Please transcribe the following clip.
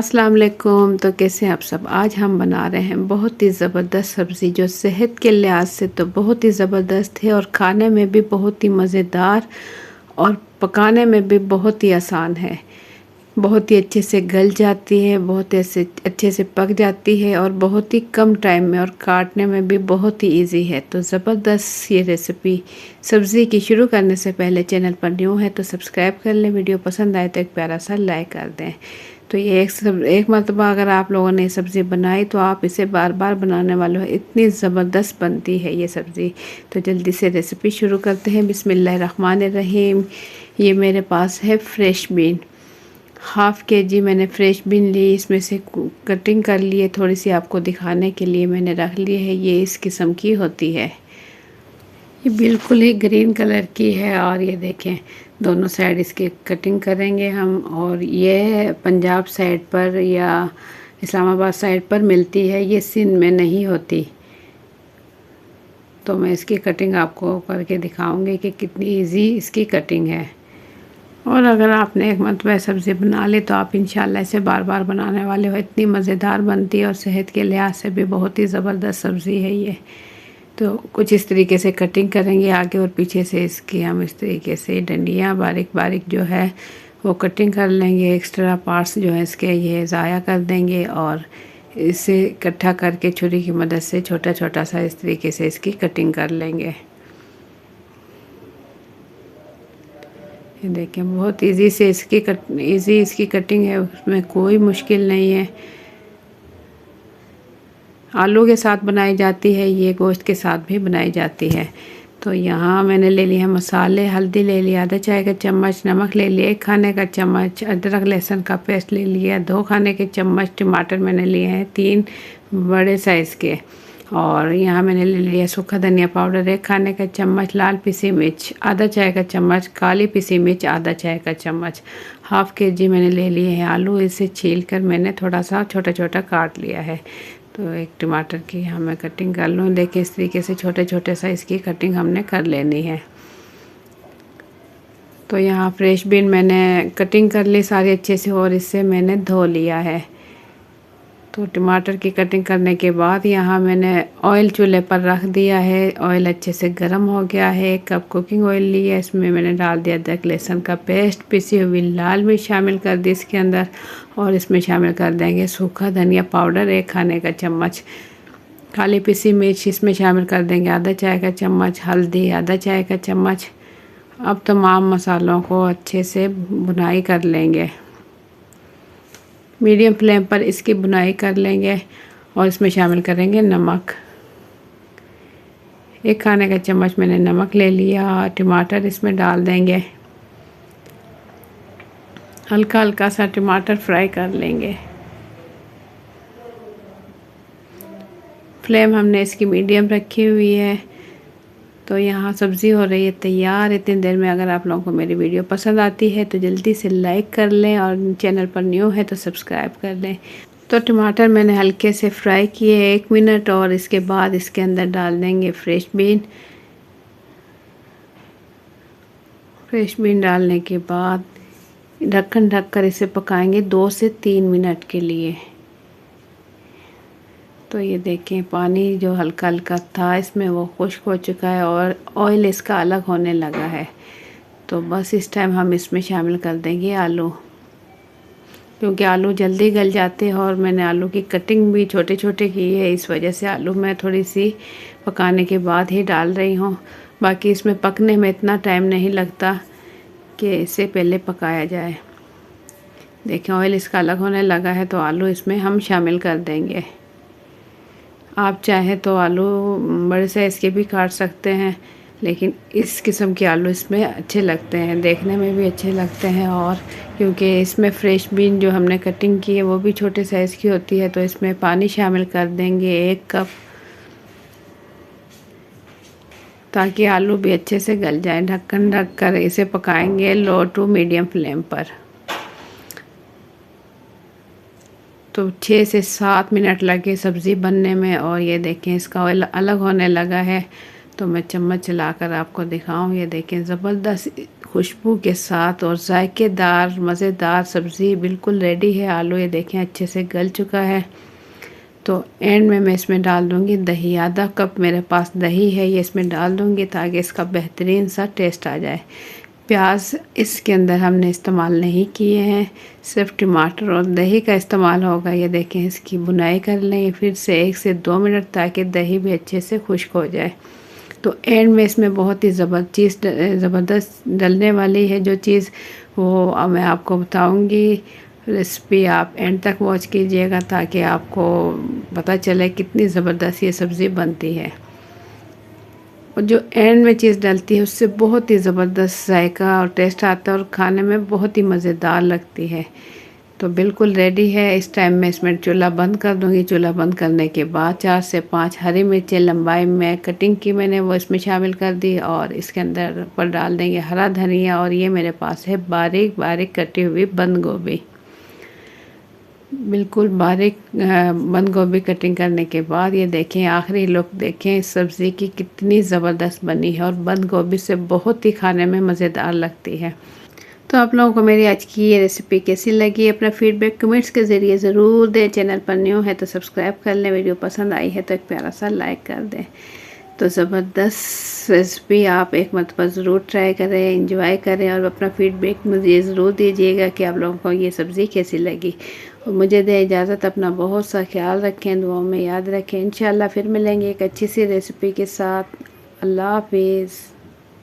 अस्सलाम वालेकुम। तो कैसे हैं आप सब। आज हम बना रहे हैं बहुत ही ज़बरदस्त सब्ज़ी जो सेहत के लिहाज से तो बहुत ही ज़बरदस्त है और खाने में भी बहुत ही मज़ेदार और पकाने में भी बहुत ही आसान है। बहुत ही अच्छे से गल जाती है, बहुत ऐसे अच्छे से पक जाती है और बहुत ही कम टाइम में और काटने में भी बहुत ही इजी है। तो ज़बरदस्त ये रेसिपी सब्ज़ी की शुरू करने से पहले चैनल पर न्यू है तो सब्सक्राइब कर लें, वीडियो पसंद आए तो एक प्यारा सा लाइक कर दें। तो ये एक मरतबा अगर आप लोगों ने सब्ज़ी बनाई तो आप इसे बार बार बनाने वाले हो, इतनी ज़बरदस्त बनती है ये सब्ज़ी। तो जल्दी से रेसिपी शुरू करते हैं। बिस्मिल्लाहिर्रहमानिर्रहीम। ये मेरे पास है फ्रेश बीन, हाफ़ केजी मैंने फ्रेश बीन ली। इसमें से कटिंग कर लिए, थोड़ी सी आपको दिखाने के लिए मैंने रख ली है। ये इस किस्म की होती है, ये बिल्कुल ही ग्रीन कलर की है। और ये देखें दोनों साइड इसके कटिंग करेंगे हम। और ये पंजाब साइड पर या इस्लामाबाद साइड पर मिलती है, ये सिंध में नहीं होती। तो मैं इसकी कटिंग आपको करके दिखाऊंगी कि कितनी इजी इसकी कटिंग है। और अगर आपने एक मरतबा सब्ज़ी बना ली तो आप इंशाल्लाह इसे बार बार बनाने वाले हो। इतनी मज़ेदार बनती है और सेहत के लिहाज से भी बहुत ही ज़बरदस्त सब्ज़ी है ये। तो कुछ इस तरीके से कटिंग करेंगे आगे और पीछे से इसकी हम इस तरीके से डंडियाँ बारीक बारीक जो है वो कटिंग कर लेंगे। एक्स्ट्रा पार्ट्स जो है इसके ये ज़ाया कर देंगे और इसे इकट्ठा करके छुरी की मदद से छोटा छोटा सा इस तरीके से इसकी कटिंग कर लेंगे। ये देखें बहुत इजी से इसकी कटिंग है, उसमें कोई मुश्किल नहीं है। आलू के साथ बनाई जाती है, ये गोश्त के साथ भी बनाई जाती है। तो यहाँ मैंने ले लिया मसाले, हल्दी ले लिया आधा चाय का चम्मच, नमक ले लिया 1 खाने का चम्मच, अदरक लहसुन का पेस्ट ले लिया 2 खाने के चम्मच, टमाटर मैंने लिए हैं 3 बड़े साइज़ के। और यहाँ मैंने ले लिया सूखा धनिया पाउडर 1 खाने का चम्मच, लाल पिसी मिर्च आधा चाय का चम्मच, काली पिसी मिर्च आधा चाय का चम्मच। हाफ़ केजी मैंने ले लिए हैं आलू, इसे छील कर मैंने थोड़ा सा छोटा छोटा काट लिया है। तो एक टमाटर की यहाँ मैं कटिंग कर लूँ। देखिए इस तरीके से छोटे छोटे साइज़ की कटिंग हमने कर लेनी है। तो यहाँ फ्रेश बीन मैंने कटिंग कर ली सारी अच्छे से और इससे मैंने धो लिया है। तो टमाटर की कटिंग करने के बाद यहाँ मैंने ऑयल चूल्हे पर रख दिया है। ऑयल अच्छे से गर्म हो गया है। 1 कप कुकिंग ऑयल लिया, इसमें मैंने डाल दिया अदरक लहसुन का पेस्ट, पिसी हुई लाल मिर्च शामिल कर दी इसके अंदर। और इसमें शामिल कर देंगे सूखा धनिया पाउडर 1 खाने का चम्मच, काली पिसी मिर्च इसमें शामिल कर देंगे आधा चाय का चम्मच, हल्दी आधा चाय का चम्मच। अब तमाम मसालों को अच्छे से भुनाई कर लेंगे, मीडियम फ्लेम पर इसकी भुनाई कर लेंगे। और इसमें शामिल करेंगे नमक, 1 खाने का चम्मच मैंने नमक ले लिया। टमाटर इसमें डाल देंगे, हल्का हल्का सा टमाटर फ्राई कर लेंगे। फ्लेम हमने इसकी मीडियम रखी हुई है। तो यहाँ सब्ज़ी हो रही है तैयार। इतनी देर में अगर आप लोगों को मेरी वीडियो पसंद आती है तो जल्दी से लाइक कर लें और चैनल पर न्यू है तो सब्सक्राइब कर लें। तो टमाटर मैंने हल्के से फ्राई किए 1 मिनट और इसके बाद इसके अंदर डाल देंगे फ्रेश बीन। फ्रेश बीन डालने के बाद ढक्कन ढककर इसे पकाएंगे 2 से 3 मिनट के लिए। तो ये देखें पानी जो हल्का हल्का था इसमें वो खुश्क हो चुका है और ऑयल इसका अलग होने लगा है। तो बस इस टाइम हम इसमें शामिल कर देंगे आलू, क्योंकि आलू जल्दी गल जाते हैं और मैंने आलू की कटिंग भी छोटे छोटे की है, इस वजह से आलू मैं थोड़ी सी पकाने के बाद ही डाल रही हूँ। बाकी इसमें पकने में इतना टाइम नहीं लगता कि इसे पहले पकाया जाए। देखें ऑयल इसका अलग होने लगा है तो आलू इसमें हम शामिल कर देंगे। आप चाहें तो आलू बड़े साइज़ के भी काट सकते हैं, लेकिन इस किस्म के आलू इसमें अच्छे लगते हैं, देखने में भी अच्छे लगते हैं। और क्योंकि इसमें फ्रेश बीन जो हमने कटिंग की है वो भी छोटे साइज़ की होती है तो इसमें पानी शामिल कर देंगे 1 कप, ताकि आलू भी अच्छे से गल जाए। ढक्कन ढक कर इसे पकाएंगे लो टू मीडियम फ्लेम पर। तो 6 से 7 मिनट लगे सब्ज़ी बनने में। और ये देखें इसका ऑयल अलग होने लगा है। तो मैं चम्मच चलाकर आपको दिखाऊं, ये देखें ज़बरदस्त खुशबू के साथ और जायकेदार मज़ेदार सब्ज़ी बिल्कुल रेडी है। आलू ये देखें अच्छे से गल चुका है। तो एंड में मैं इसमें डाल दूँगी दही। आधा कप मेरे पास दही है, ये इसमें डाल दूँगी ताकि इसका बेहतरीन सा टेस्ट आ जाए। प्याज इसके अंदर हमने इस्तेमाल नहीं किए हैं, सिर्फ टमाटर और दही का इस्तेमाल होगा। ये देखें, इसकी बुनाई कर लें फिर से 1 से 2 मिनट ताकि दही भी अच्छे से खुश्क हो जाए। तो एंड में इसमें बहुत ही ज़बरदस्त डलने वाली है जो चीज़, वो मैं आपको बताऊंगी। रेसिपी आप एंड तक वॉच कीजिएगा ताकि आपको पता चले कितनी ज़बरदस्त ये सब्ज़ी बनती है। और जो एंड में चीज़ डलती है उससे बहुत ही ज़बरदस्त जायका और टेस्ट आता है और खाने में बहुत ही मज़ेदार लगती है। तो बिल्कुल रेडी है। इस टाइम में इसमें चूल्हा बंद कर दूंगी। चूल्हा बंद करने के बाद 4 से 5 हरी मिर्चें लंबाई में कटिंग की मैंने, वो इसमें शामिल कर दी और इसके अंदर पर डाल देंगे हरा धनिया। और ये मेरे पास है बारीक बारीक कटी हुई बंद गोभी। बिल्कुल बारीक बंद गोभी कटिंग करने के बाद ये देखें, आखिरी लुक देखें इस सब्ज़ी की कितनी ज़बरदस्त बनी है और बंद गोभी से बहुत ही खाने में मज़ेदार लगती है। तो आप लोगों को मेरी आज की ये रेसिपी कैसी लगी, अपना फीडबैक कमेंट्स के ज़रिए ज़रूर दें। चैनल पर न्यू है तो सब्सक्राइब कर लें, वीडियो पसंद आई है तो एक प्यारा सा लाइक कर दें। तो ज़बरदस्त रेसिपी आप एक मरतबा ज़रूर ट्राई करें, एंजॉय करें और अपना फीडबैक मुझे ज़रूर दीजिएगा कि आप लोगों को ये सब्ज़ी कैसी लगी। और मुझे दें इजाज़त, अपना बहुत सा ख्याल रखें, दुआओं में याद रखें। इंशाल्लाह फिर मिलेंगे एक अच्छी सी रेसिपी के साथ। अल्लाह हाफिज़।